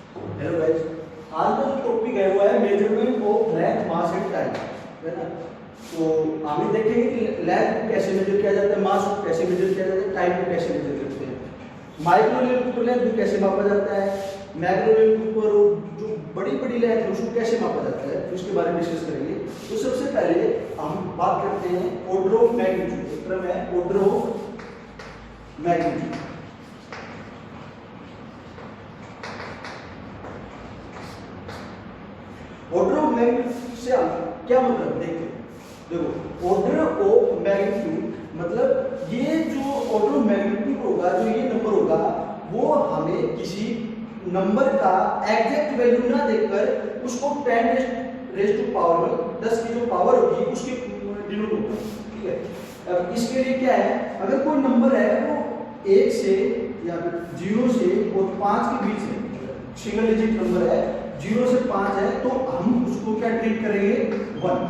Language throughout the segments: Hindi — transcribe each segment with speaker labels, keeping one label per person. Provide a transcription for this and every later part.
Speaker 1: हेलो गाइस, आज का जो टॉपिक है वो है measurement of length, mass and time, है ना। तो हमें देखेंगे कि लेंथ को कैसे मेजर किया जाता है, मास को कैसे मेजर किया जाता है, टाइम को कैसे मेजर करते हैं। माइक्रो लेवल के ऊपर लेंथ को कैसे मापा जाता है, मैक्रो लेवल के ऊपर जो बड़ी बड़ी लेंथ है उसको कैसे मापा जाता है, तो इसके बारे में डिस्कस करेंगे। तो सबसे पहले हम बात करते हैं ऑर्डर ऑफ मैग्नीट्यूड। एक तरफ है order of magnitude. Order of magnitude से क्या मतलब देखो ऑर्डर ऑफ मैग्नीट्यूड मतलब ये जो ऑर्डर ऑफ मैग्नीट्यूड होगा, जो ये नंबर होगा, वो हमें किसी नंबर का एग्जैक्ट वैल्यू ना देकर उसको 10 रेज़ टू पावर 10 की जो पावर होगी उसके डिनोट होगा, ठीक है। अब इसके लिए क्या है, अगर कोई नंबर है वो 1 से या 0 से और 5 के बीच है, सिंगल डिजिट नंबर है, 0 से 5 है, तो हम उसको क्या ट्रीट करेंगे 1,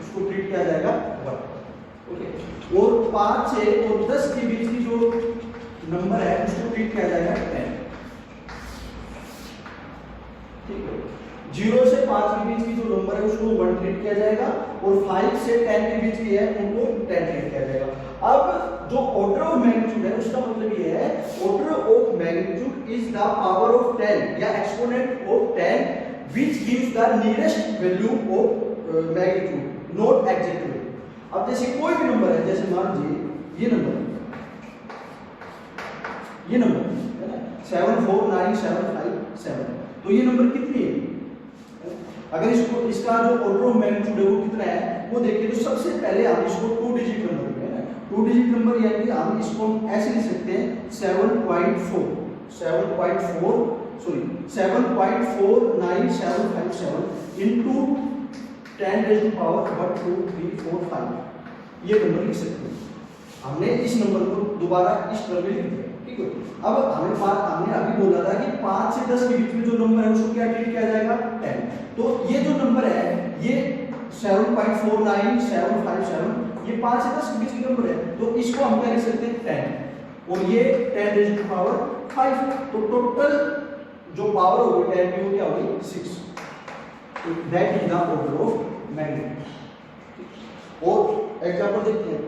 Speaker 1: उसको ट्रीट किया जाएगा 1, ओके। और 5 से और 10 के बीच की जो नंबर है उसको ट्रीट किया जाएगा 10, ठीक है। 0 से 5 के बीच की जो नंबर है उसको 1 ट्रीट किया जाएगा और 5 से 10 के बीच की है उनको 10 ट्रीट किया जाएगा। अब जो ऑर्डर ऑफ मैग्नीट्यूड है उसका मतलब ये है order of magnitude is the power of 10 या exponent of 10 which gives the nearest value of magnitude, not exact value। अब जैसे कोई भी नंबर है, जैसे मान लीजिए ये नंबर है ना 749757, तो ये नंबर कितनी है, अगर इसको इसका जो ऑर्डर ऑफ मैग्नीट्यूड है वो कितना है वो देखिए। तो सबसे पहले हम इसको 2 डिजिट नंबर है ना, 2 डिजिट नंबर यानी कि हम इसको ऐसे लिख सकते हैं 7.495757 into 10 रेज़ टू पावर 1 2 3 4 5, ये नंबर लिख सकते हैं। हमने इस नंबर को दोबारा इस तरह में लिख दिया, ठीक है। अब हमने अभी बोला था कि 5 से 10 के बीच में जो नंबर है उसको क्या ट्रीट किया जाएगा 10। तो ये जो नंबर है ये 7.49757, ये 5 से 10 के बीच की नंबर है, तो इसको हम क्या लिख सकते हैं 10, और ये 10 रेज़ टू पावर 5, तो टोटल जो पावर होगी 10 की वो क्या होगी 6। तो that is the order of magnitude. और एग्जांपल देखते हैं,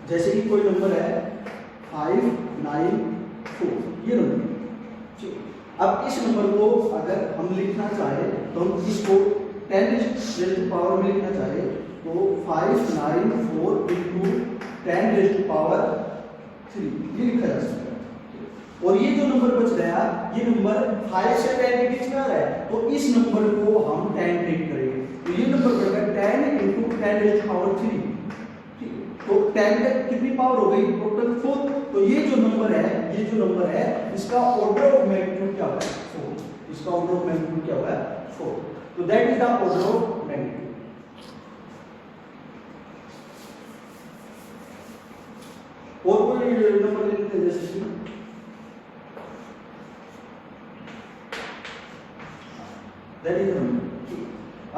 Speaker 1: जैसे कि कोई नंबर है 594, ये नंबर, ठीक। अब इस नंबर को अगर हम लिखना चाहे तो हम इसको 10 रेज़ टू पावर में लिखना चाहे तो 594 into 10 रेज़ टू पावर 3 ये लिखा जा सकता है। और ये जो नंबर बच गया, ये नंबर 5 से 10 के बीच में आ रहा है, तो इस नंबर को हम 10 ट्रीट करेंगे, तो ये नंबर बढ़ गया 10 into 10 रेज़ टू पावर 3, ठीक है। तो 10 का कितनी पावर हो गई टोटल 4, तो ये जो नंबर है इसका ऑर्डर ऑफ मैग्नीट्यूड क्या होगा 4, इसका ऑर्डर ऑफ मैग्नीट्यूड क्या होगा 4। तो that is the order of magnitude. और कोई नंबर ले लेते हैं, जैसे कि दैट इज द नंबर।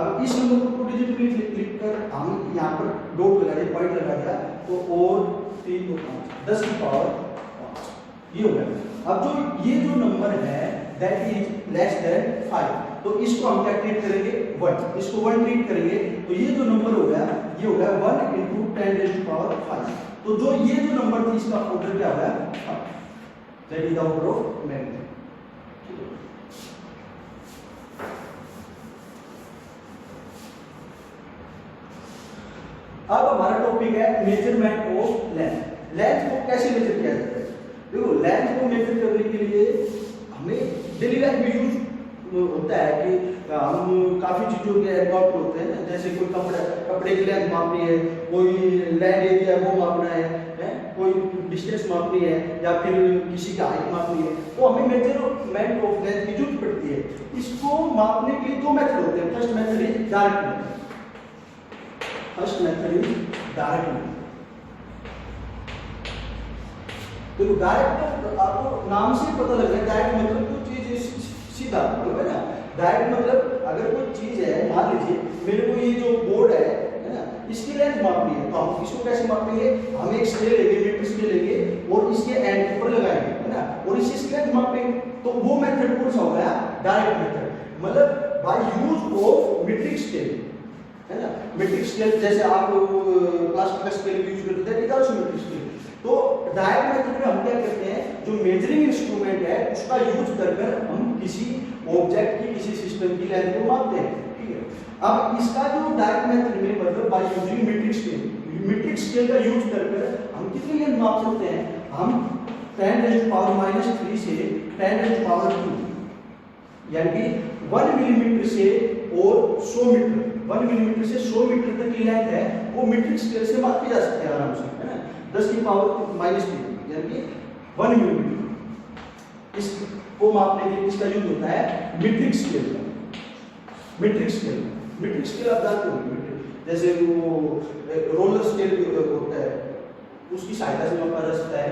Speaker 1: अब इस नंबर को 2 डिजिट में क्लिक कर हम यहाँ पर डॉट लगा दिया, पॉइंट लगा दिया, तो और 3 2 5 10 की पावर 5 ये हो गया। अब जो ये जो नंबर है दैट इज लेस देन 5, तो इसको हम क्या ट्रीट करेंगे 1, इसको 1 ट्रीट करेंगे, तो ये जो नंबर हो गया ये हो गया 1 into 10 रेज़ टू पावर 5। तो जो ये जो नंबर थी इसका ऑर्डर क्या हो गया, that is the order of magnitude. अब हमारा टॉपिक है मेजरमेंट ऑफ लेंथ। लेंथ को कैसे मेजर किया जाता है, देखो लेंथ को मेजर करने के लिए हमें डेली लाइफ में यूज होता है कि हम काफी चीजों के एडॉप्ट होते हैं, जैसे कोई कपड़े की लेंथ मापनी है, कोई लैंड एरिया वो मापना है, कोई डिस्टेंस मापनी है, या फिर किसी की हाइट मापनी है, तो हमें मेजरमेंट ऑफ लेंथ की जरूरत पड़ती है। इसको मापने के लिए 2 मेथड होते हैं। First method is direct method, देखो डायरेक्ट आपको नाम से पता लग रहा है, डायरेक्ट मतलब कोई चीज सीधा है ना। डायरेक्ट मतलब अगर कोई चीज है, मान लीजिए मेरे को ये जो बोर्ड है ना, इसकी लेंथ मापनी है, तो हम इसको कैसे मापेंगे, हम एक स्केल लेंगे, मीटर स्केल और इसके एंड के ऊपर लगाएंगे, है ना, और इसी से लेंथ मापेंगे। तो वो मेथड कौन सा हो गया? डायरेक्ट मेथड, मतलब by use of metric scale, है ना। मीट्रिक स्केल जैसे आप प्लास्टिक का स्केल यूज करते हैं, इट आल्सो मीट्रिक स्केल। तो डायरेक्ट मेथड में हम क्या करते हैं, जो मेजरिंग इंस्ट्रूमेंट है उसका यूज कर हम किसी ऑब्जेक्ट की, किसी सिस्टम की लेंथ को मापते हैं, ठीक है। अब इसका जो डायरेक्ट मेथड में मतलब by using metric scale, metric scale का यूज कर हम कितनी लेंथ माप सकते हैं? हम 10⁻³ से 10⁻², यानी कि 1 मिलीमीटर से और 100 मीटर, 1 मिलीमीटर से 100 मीटर तक की लेंथ है वो मीट्रिक स्केल से मापी जा सकती है आराम से, है ना। 10⁻³ यानी कि 1 मिलीमीटर, इसको मापने के लिए इसका यूज होता है मीट्रिक स्केल का। मीट्रिक स्केल, मीट्रिक स्केल आप जानते हो, जैसे वो रोलर स्केल होता है उसकी सहायता से मापा जा सकता है।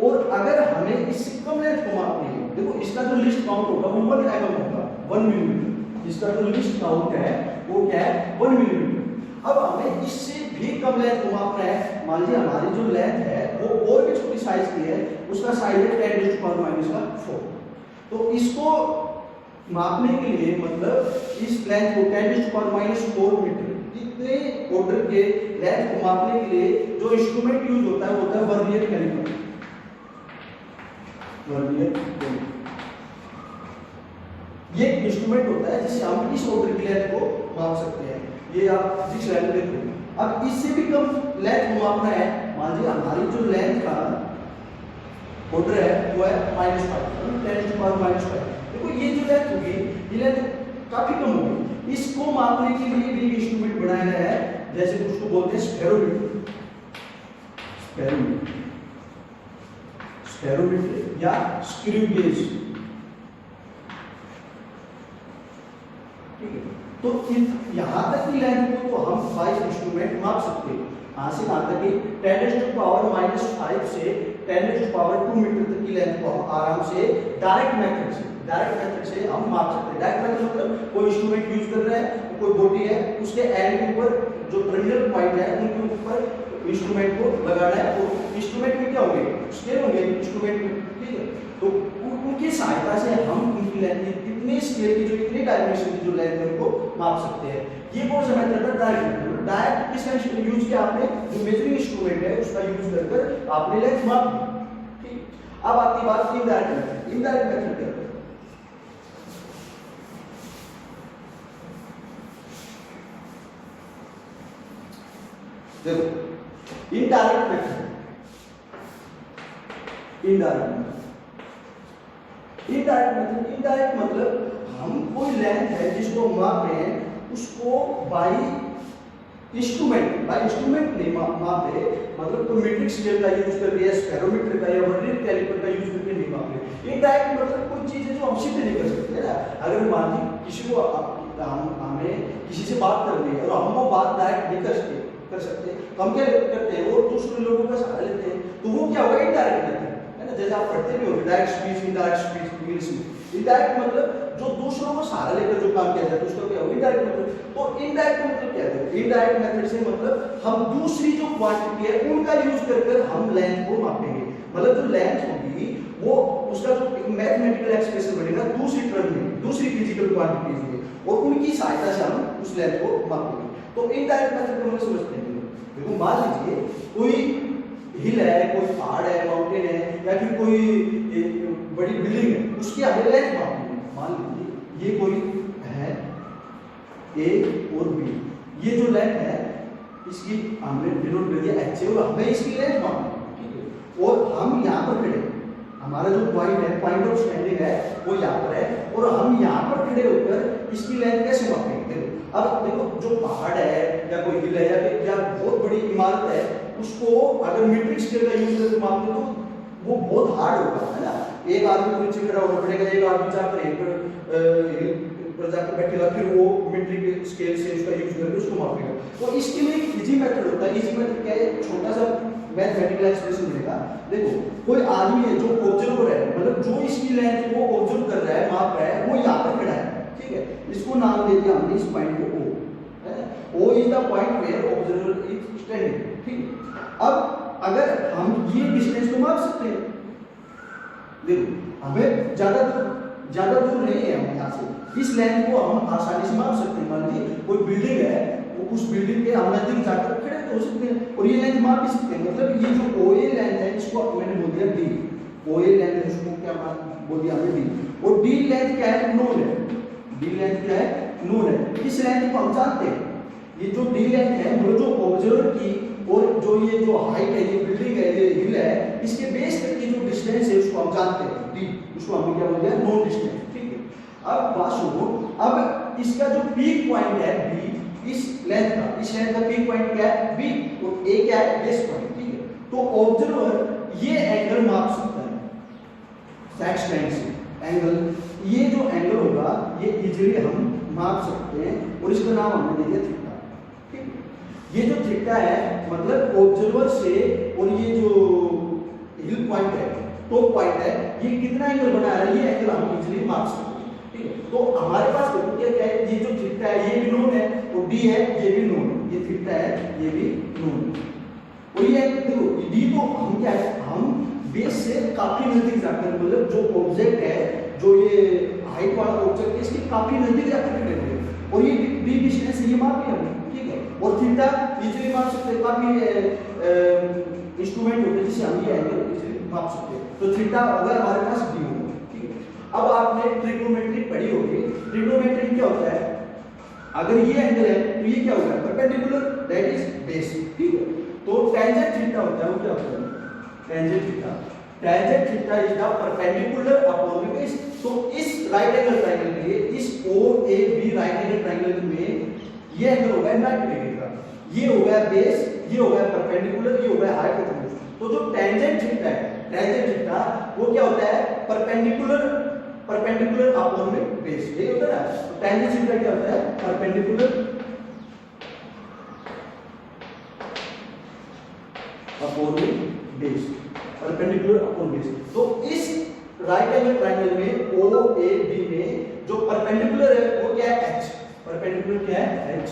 Speaker 1: और अगर हमें इससे कम लेंथ को मापनी है, देखो इसका जो लिस्ट काउंट होगा वो 1 mm होगा, 1 मिलीमीटर। इसका जो लिस्ट काउंट है वो क्या है? 1 मिलीमीटर। अब हमें इससे भी कम लेंथ को मापना है, मान लीजिए हमारी जो लेंथ है वो और भी छोटी साइज की है, उसका साइज है 10⁻⁴। तो इसको मापने के लिए मतलब इस लेंथ को 10⁻⁴ मीटर इतने ऑर्डर के लेंथ को मापने के लिए जो इंस्ट्रूमेंट यूज होता है वो होता है वर्नियर कैलिपर। वर्नियर कैलिपर ये इंस्ट्रूमेंट होता है जिससे हम इस ऑर्डर की लेंथ को माप सकते हैं। ये आप फिजिक्स लैब में देखो। अब इससे भी कम लेंथ को मापना है, मान लीजिए हमारी जो लेंथ का ऑर्डर है वो है -5, 10⁻⁵। देखो ये जो लेंथ होगी ये लेंथ काफी कम होगी। इसको मापने के लिए भी इंस्ट्रूमेंट बनाया गया है, जैसे उसको बोलते हैं स्फेरोमीटर, स्फेरोमीटर या स्क्रू गेज, ठीक है। तो यहां तक की लेंथ को तो हम 5 इंस्ट्रूमेंट माप सकते हैं, यहां से कहां तक कि 10⁻⁵ से 10⁻² मीटर तक की लेंथ को हम आराम से डायरेक्ट मेथड से हम माप सकते हैं। डायरेक्ट मेथड मतलब कोई इंस्ट्रूमेंट यूज कर रहे हैं, कोई बॉडी है, उसके एंड के ऊपर जो टर्मिनल पॉइंट है उनके ऊपर इंस्ट्रूमेंट को लगाना है, और इंस्ट्रूमेंट में क्या होंगे? स्केल होंगे इंस्ट्रूमेंट में, ठीक है। तो उनकी सहायता से हम उनकी लेंथ कितने स्केल की, जो इतने डायमेंशन की जो लेंथ है उनको माप सकते हैं। ये कौन सा मेथड है? Direct method. डायरेक्ट किसका यूज किया आपने? जो मेजरिंग इंस्ट्रूमेंट है उसका यूज कर आपने लेंथ माप, ठीक। अब आती बात इनडायरेक्ट मेथड। इनडायरेक्ट मेथड क्या है? देखो इनडायरेक्ट मेथड, इनडायरेक्ट मतलब हम कोई लेंथ है जिसको माप रहे हैं उसको बाय इंस्ट्रूमेंट नहीं माप रहे, मतलब कोई मीट्रिक स्केल का यूज करके या स्फेरोमीटर का या वर्नियर कैलिपर का यूज करके नहीं माप रहे। इनडायरेक्ट मतलब कोई चीज है जो हम सीधे नहीं कर सकते, है ना। अगर मान लीजिए किसी को हमें किसी से बात करनी है और हम वो बात डायरेक्ट नहीं कर सकते तो हम क्या करते हैं? वो दूसरे लोगों का सहारा लेते हैं, तो वो क्या होगा? इनडायरेक्ट मेथड, है ना। जैसे आप पढ़ते भी हो direct speech, indirect speech English में। इनडायरेक्ट मतलब जो दूसरों को सहारा लेकर जो काम किया जाता है उसका क्या होगा? Indirect method. तो इनडायरेक्ट मतलब क्या है? इनडायरेक्ट मेथड से मतलब हम दूसरी जो क्वांटिटी है उनका यूज कर हम लेंथ को मापेंगे। मतलब जो लेंथ होगी वो उसका जो मैथमेटिकल एक्सप्रेशन बनेगा दूसरी टर्म में, दूसरी फिजिकल क्वांटिटीज में, और उनकी सहायता से हम उस लेंथ को मापेंगे। तो इनडायरेक्ट मेथड को हम समझते हैं। देखो मान लीजिए कोई हिल है, कोई पहाड़ है, माउंटेन है, या फिर कोई बड़ी बिल्डिंग है, उसकी हमें लेंथ मापनी है। मान लीजिए ये कोई है ए और बी, ये जो लेंथ है इसकी हमने डिनोट कर दिया एच और हमें इसकी लेंथ मापनी है, ठीक है। और हम यहाँ पर खड़े, हमारा जो पॉइंट है, पॉइंट ऑफ स्टैंडिंग है वो यहाँ पर है, और हम यहाँ पर खड़े होकर इसकी लेंथ कैसे मापेंगे? अब देखो जो पहाड़ है या कोई हिल है या बहुत बड़ी इमारत है, उसको अगर मीट्रिक स्केल का यूज करके मापते तो वो बहुत हार्ड होगा, है ना। एक आदमी को नीचे खड़ा होना पड़ेगा, एक आदमी जाकर पर जाकर बैठेगा, फिर वो मीट्रिक स्केल से उसका यूज करके उसको मापेगा। तो इसके लिए एक इजी मेथड होता है। इजी मेथड क्या है? छोटा सा मैथमेटिकल एक्सप्रेशन मिलेगा। देखो कोई आदमी है जो ऑब्जर्वर है, मतलब जो इसकी लेंथ को ऑब्जर्व कर रहा है, माप रहा है, वो यहाँ पर खड़ा है, ठीक है। इसको नाम दे दिया हमने इस पॉइंट को O, है ना। O is the point where observer is standing, ठीक। अब अगर हम ये डिस्टेंस को माप सकते हैं थे। देखो हमें ज्यादा दूर नहीं है, हम यहाँ से इस लेंथ को हम आसानी से माप सकते हैं। मान लीजिए कोई बिल्डिंग है, उस बिल्डिंग के हम नजदीक जाकर खड़े हो सकते हैं और ये लेंथ माप भी सकते हैं। मतलब ये जो OA लेंथ है इसको मैंने बोल दिया D, OA लेंथ है उसको क्या बोल दिया हमने D, और D लेंथ क्या है, नोन है। D लेंथ क्या है, नोन है। इस लेंथ को हम जानते हैं। ये जो D लेंथ है वो जो ऑब्जर्वर की और जो ये जो हाइट है, ये बिल्डिंग है, ये हिल है, इसके बेस तक की जो डिस्टेंस है उसको हम जानते हैं D, उसको हमने क्या बोल दिया, नोन डिस्टेंस। ठीक है, अब बात सुनो, अब इसका जो पीक पॉइंट है B, इस लेंथ का पीक पॉइंट क्या है, B, और A क्या है, बेस पॉइंट। ठीक है, तो ऑब्जर्वर ये एंगल माप सकता है सेक्स टाइम से एंगल, ये जो एंगल होगा ये इजीली हम माप सकते हैं और इसका नाम हमने दे दिया थीटा। ठीक है, ये जो थीटा है मतलब ऑब्जर्वर से और ये जो हिल पॉइंट है, टॉप पॉइंट है, ये कितना एंगल बना रहा है, ये एंगल हम इजीली माप सकते हैं। ठीक है, तो हमारे पास देखो क्या है, ये जो थीटा है ये भी नोन है और D है ये भी नोन है, ये थीटा है ये भी नोन है। और ये देखो D तो हम क्या है, हम बेस से काफी नजदीक जाकर, मतलब जो ऑब्जेक्ट है, जो ये हाइट वाला ऑब्जेक्ट है, इसके काफी नजदीक जाकर खड़े हुए हैं और ये D डिस्टेंस ये माप लिया हमने। ठीक है, और थीटा इजीली माप सकते हैं, काफी इंस्ट्रूमेंट होते हैं जिससे हम ये एंगल इजीली माप सकते हैं। तो थीटा अगर हमारे पास D होगा। ठीक है, अब आपने ट्रिग्नोमेट्री पढ़ी होगी। ट्रिग्नोमेट्री क्या होता है, अगर ये एंगल है तो ये क्या होगा, परपेंडिकुलर, दैट इज बेस। ठीक है, तो टेंजेंट थीटा होता है, वो क्या होता है, tangent theta is the perpendicular upon the base. तो इस राइट एंगल ट्रायंगल के लिए, इस OAB राइट एंगल ट्रायंगल में ये एंगल होगा 90 डिग्री का, ये होगा बेस, ये होगा परपेंडिकुलर, ये होगा हाइट ऑफ द। तो जो टेंजेंट थीटा है, टेंजेंट थीटा वो क्या होता है, परपेंडिकुलर अपॉन में बेस, ये होता है ना। तो टेंजेंट थीटा क्या होता है, परपेंडिकुलर अपॉन में बेस, परपेंडिकुलर अपॉन बेस। तो इस राइट एंगल ट्रायंगल में OAB में जो परपेंडिकुलर है वो क्या है, H, परपेंडिकुलर क्या है, H।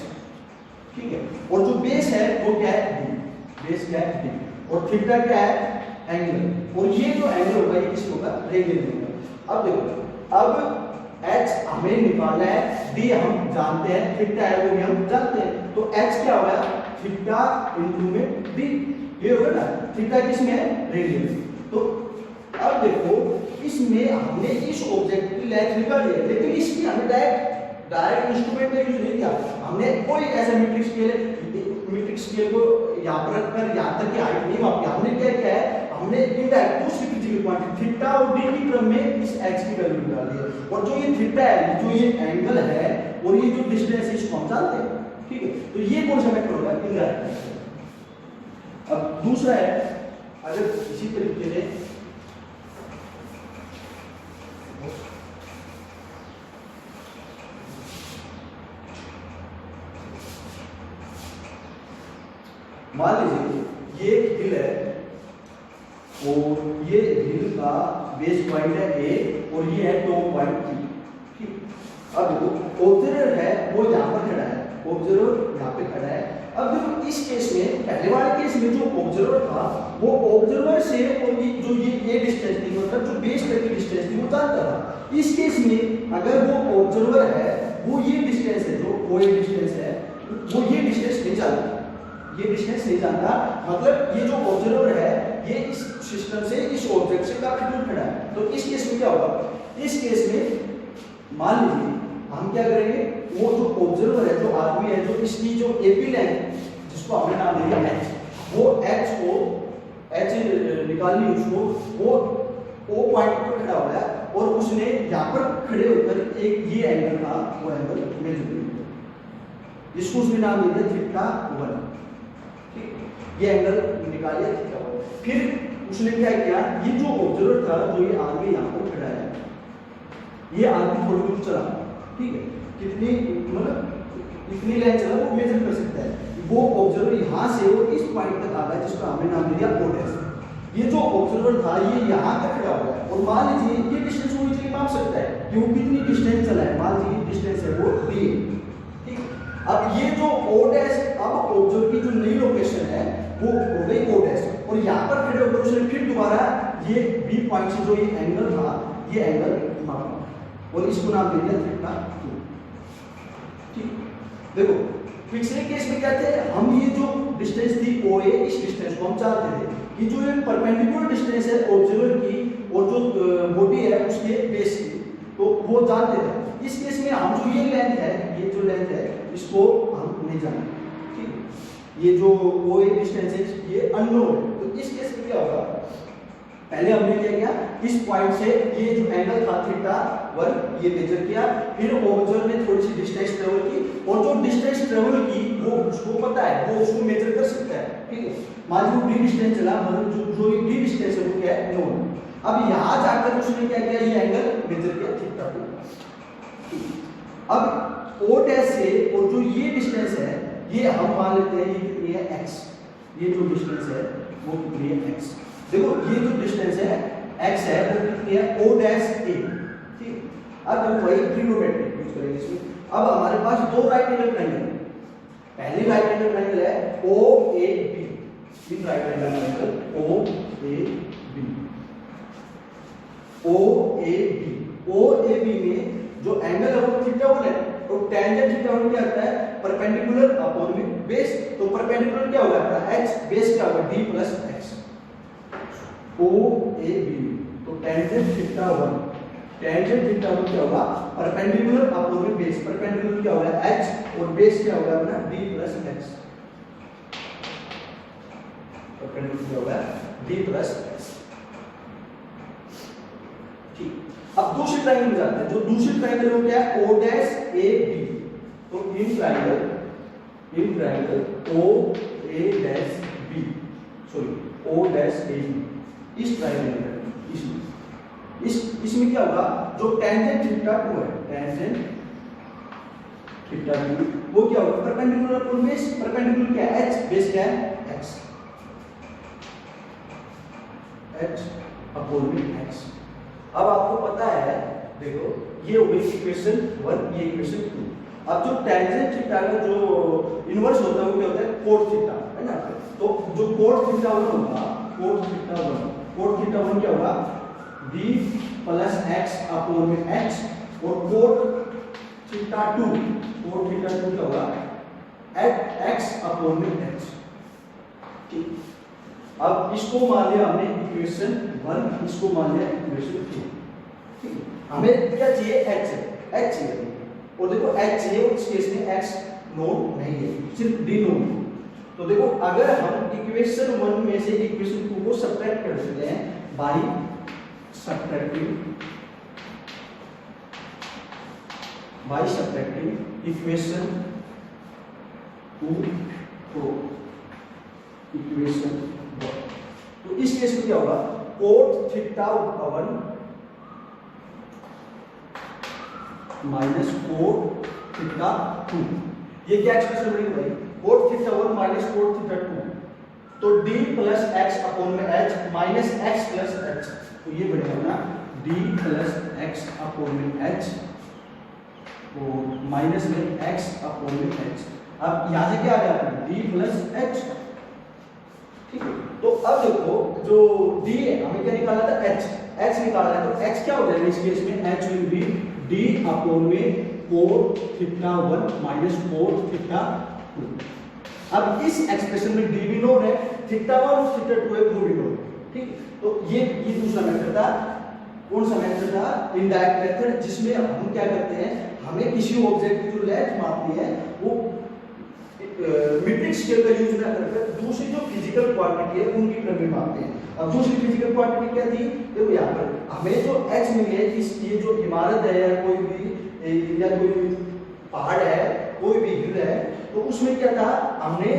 Speaker 1: ठीक है, और जो बेस है वो क्या है, D, बेस क्या है, D, और थीटा क्या है, एंगल, और ये जो एंगल होगा ये किस होगा, रेडियन में होगा। अब देखो, अब H हमें निकालना है, D हम जानते हैं, थीटा है वो भी हम जानते हैं, तो H क्या होगा, थीटा इनटू में D, ये होगा ना। थीटा किसमें है, रेडियन। तो अब देखो इसमें हमने इस ऑब्जेक्ट की लेंथ निकाल ली है, लेकिन इसकी हमने डायरेक्ट इंस्ट्रूमेंट का यूज नहीं किया। हमने कोई ऐसा मीट्रिक स्केल को यहाँ पर रखकर यहाँ तक की हाइट नहीं मापी। हमने क्या किया है, हमने इनडायरेक्ट दूसरी फिजिकल क्वांटिटी थीटा और D के क्रम में इस H की वैल्यू निकाल दी है। और जो ये थीटा है, जो ये एंगल है और ये जो डिस्टेंस है इसको हम जानते हैं। ठीक है, तो ये कौन सा मेथड होगा, इनडायरेक्ट। अब दूसरा है, अगर इसी तरीके से मान लीजिए ये हिल है और ये हिल का बेस पॉइंट है A और ये है टॉप पॉइंट B। ठीक, अब देखो ऑब्जर्वर है वो यहाँ पर खड़ा है, ऑब्जर्वर यहाँ पे खड़ा है। अब देखो इस केस में, पहले वाले केस में जो ऑब्जर्वर था वो ऑब्जर्वर से और जो ये डिस्टेंस थी, मतलब जो बेस तक की डिस्टेंस थी वो जानता था। इस केस में अगर वो ऑब्जर्वर है, वो ये डिस्टेंस है, जो OA डिस्टेंस है, वो ये डिस्टेंस नहीं जानता, ये डिस्टेंस नहीं जानता। मतलब ये जो ऑब्जर्वर है ये इस सिस्टम से, इस ऑब्जेक्ट से काफी दूर खड़ा है। तो इस केस में क्या होगा, इस केस में मान लीजिए हम क्या करेंगे, वो जो ऑब्जर्वर है, जो आदमी है, जो इसकी जो AP लाइन जिसको हमने नाम दिया H, वो H को H निकालनी उसको, वो O पॉइंट पर खड़ा हुआ है और उसने यहाँ पर खड़े होकर एक ये एंगल था, वो एंगल मेजर किया, जिसको उसने नाम दिया θ1। ये एंगल निकालिए थीटा। फिर उसने क्या किया, ये जो ऑब्जर्वर था, जो ये आदमी यहाँ पर खड़ा है, ये आदमी थोड़ी दूर चला। ठीक है, कितनी, मतलब इतनी लाइन चला वो मेजर कर सकता है। वो ऑब्जर्वर यहाँ से वो इस पॉइंट तक आ गया जिसका हमने नाम दिया O'। ये जो ऑब्जर्वर था ये यहाँ तक खड़ा हुआ है और मान लीजिए ये डिस्टेंस वो इजीली माप सकता है कि वो कितनी डिस्टेंस चला है। मान लीजिए डिस्टेंस है वो D। ठीक, अब ये जो O', अब ऑब्जर्वर की जो नई लोकेशन है वो हो गई O', और यहाँ पर खड़े होकर उसने फिर दोबारा ये बी पॉइंट से जो ये एंगल था, ये एंगल मापा और इसको नाम दे दिया थीटा 2। ठीक, देखो पिछले केस में क्या थे, हम ये जो डिस्टेंस थी ओ ए, इस डिस्टेंस को हम चाहते थे कि जो ये परपेंडिकुलर डिस्टेंस है ऑब्जर्वर की और जो बॉडी है उसके बेस की, तो वो जानते थे। इस केस में हम जो ये लेंथ है, ये जो लेंथ है इसको हम नहीं जानते। ठीक, ये जो ओ ए डिस्टेंस है ये अननोन है। तो इस केस में क्या होगा, पहले हमने क्या किया, इस पॉइंट से ये जो एंगल था थीटा 1 ये मेजर किया, फिर ऑब्जर्वर ने थोड़ी सी डिस्टेंस ट्रेवल की और जो डिस्टेंस ट्रेवल की वो उसको पता है, वो उसको मेजर कर सकता है। ठीक है, मान लो डी डिस्टेंस चला, मतलब जो डी डिस्टेंस है वो क्या है, नोन। अब यहां जाकर उसने क्या किया, ये एंगल मेजर किया थीटा 2। अब ओ डैश से और जो ये डिस्टेंस है ये हम मान लेते हैं ये कितनी है, x। ये जो डिस्टेंस है वो कितनी है, x। देखो ये जो डिस्टेंस है x है वो कितनी है, o डैश a। ठीक, अब हम वही ट्रिग्नोमेट्री यूज करेंगे इसमें। अब हमारे पास दो राइट एंगल ट्रायंगल, पहली राइट एंगल ट्रायंगल है OAB, in right angle triangle OAB में जो एंगल है वो थीटा 1 है और टेंजेंट थीटा 1 क्या आता है, परपेंडिकुलर अपॉन में बेस। तो परपेंडिकुलर क्या होगा आपका h, बेस क्या होगा d प्लस x। OAB तो टेंजेंट थीटा 1 क्या होगा, परपेंडिकुलर अपॉन में बेस। परपेंडिकुलर क्या होगा h और बेस क्या होगा अपना d प्लस x। परपेंडिकुलर क्या होगा d प्लस x। ठीक, अब दूसरी ट्रायंगल में जाते हैं। जो दूसरी ट्रायंगल में क्या है, O डैश AB। तो in triangle O A dash B, sorry O dash AB, इस ट्रायंगल में इसमें क्या होगा, जो टेंजेंट थीटा 2 है, टेंजेंट थीटा 2 वो क्या होगा, परपेंडिकुलर अपॉन बेस। परपेंडिकुलर क्या है, h, बेस क्या है x, h अपॉन में x। अब आपको पता है, देखो ये हो गई इक्वेशन 1, ये इक्वेशन 2। अब जो टेंजेंट थीटा का जो इनवर्स होता है वो क्या होता है, कोट थीटा, है ना। तो जो कोट थीटा 1 होगा, कोट थीटा 1 क्या होगा, d प्लस x अपॉन में h, और कोट थीटा 2 क्या होगा, x अपॉन में h। ठीक, अब इसको मान लिया हमने इक्वेशन 1, इसको मान लिया इक्वेशन 2। ठीक है, हमें क्या चाहिए, h चाहिए, और देखो h चाहिए और इस केस में x नोन नहीं है, सिर्फ d नोन। तो देखो अगर हम इक्वेशन 1 में से इक्वेशन 2 को सब्ट्रैक्ट कर देते हैं बाय सब्ट्रैक्टिंग इक्वेशन 2 को इक्वेशन 1, तो इस केस में क्या होगा, coat theta 1 minus cot theta 2, ये क्या एक्सप्रेशन बनेगी भाई, coat theta 1 minus cot theta 2, तो d प्लस x अपॉन में h minus x plus h, तो ये बनेगा ना d प्लस x अपॉन में h और माइनस में x अपॉन में h। अब यहां से क्या आ गया, d प्लस h। ठीक है, तो अब देखो जो d है हमें क्या निकालना था, h निकालना है, तो h क्या हो जाएगा इस केस में, h will be d upon में cot theta 1 minus cot theta 2। अब इस एक्सप्रेशन में d भी नोन है, थीटा 1 और थीटा 2 है वो भी नोन है। ठीक, तो ये दूसरा मेथड था। कौन सा मेथड था, इनडायरेक्ट मेथड, जिसमें हम क्या करते हैं, हमें किसी ऑब्जेक्ट की जो लेंथ मापनी है वो मीट्रिक स्केल का यूज ना करके दूसरी जो फिजिकल क्वांटिटी है उनकी टर्म में मापते हैं। अब दूसरी फिजिकल क्वांटिटी क्या थी, देखो यहाँ पर हमें जो h मिली है, ये जो इमारत है या कोई भी या कोई पहाड़ है, कोई भी हिल है, तो उसमें क्या था, हमने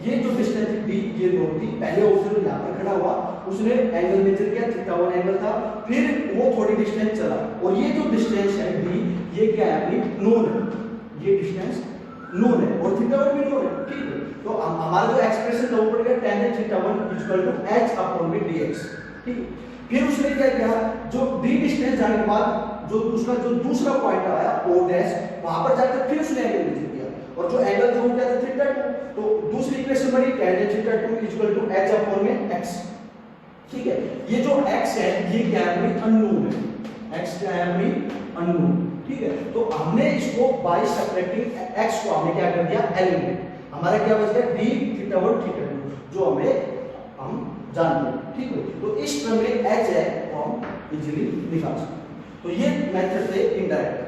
Speaker 1: ये जो डिस्टेंस दी ये नोट थी। पहले ऑब्जर्वर यहाँ पर खड़ा हुआ, उसने एंगल मेजर किया, थीटा 1 एंगल था, फिर वो थोड़ी डिस्टेंस चला और ये जो डिस्टेंस है डी, ये क्या है अपनी नोन है, ये डिस्टेंस नोन है और थीटा 1 भी नोन है। ठीक है, तो हमारा जो एक्सप्रेशन था वो पड़ गया tan theta 1 equal to h upon में dx। ठीक, फिर उसने क्या किया, जो d डिस्टेंस जाने के बाद जो उसका जो दूसरा पॉइंट आया o डैश, वहां पर जाकर फिर उसने एंगल मेजर किया और जो एंगल था वो क्या था, थीटा 2। तो दूसरी इक्वेशन बनी tan theta 2 equal to h upon में x। ठीक है। ये जो x है ये क्या है भाई, अननोन है, x क्या है भाई, अननोन, ठीक है। तो हमने इसको बाय सब्ट्रैक्टिंग x को हमने क्या कर दिया, एलिमिनेट, हमारा क्या बच गया d थीटा 1 थीटा 2 जो हम जानते हैं, ठीक है। तो इस टर्म में h है वो हम इजीली निकाल सकते हैं। तो ये मेथड थे इनडायरेक्ट।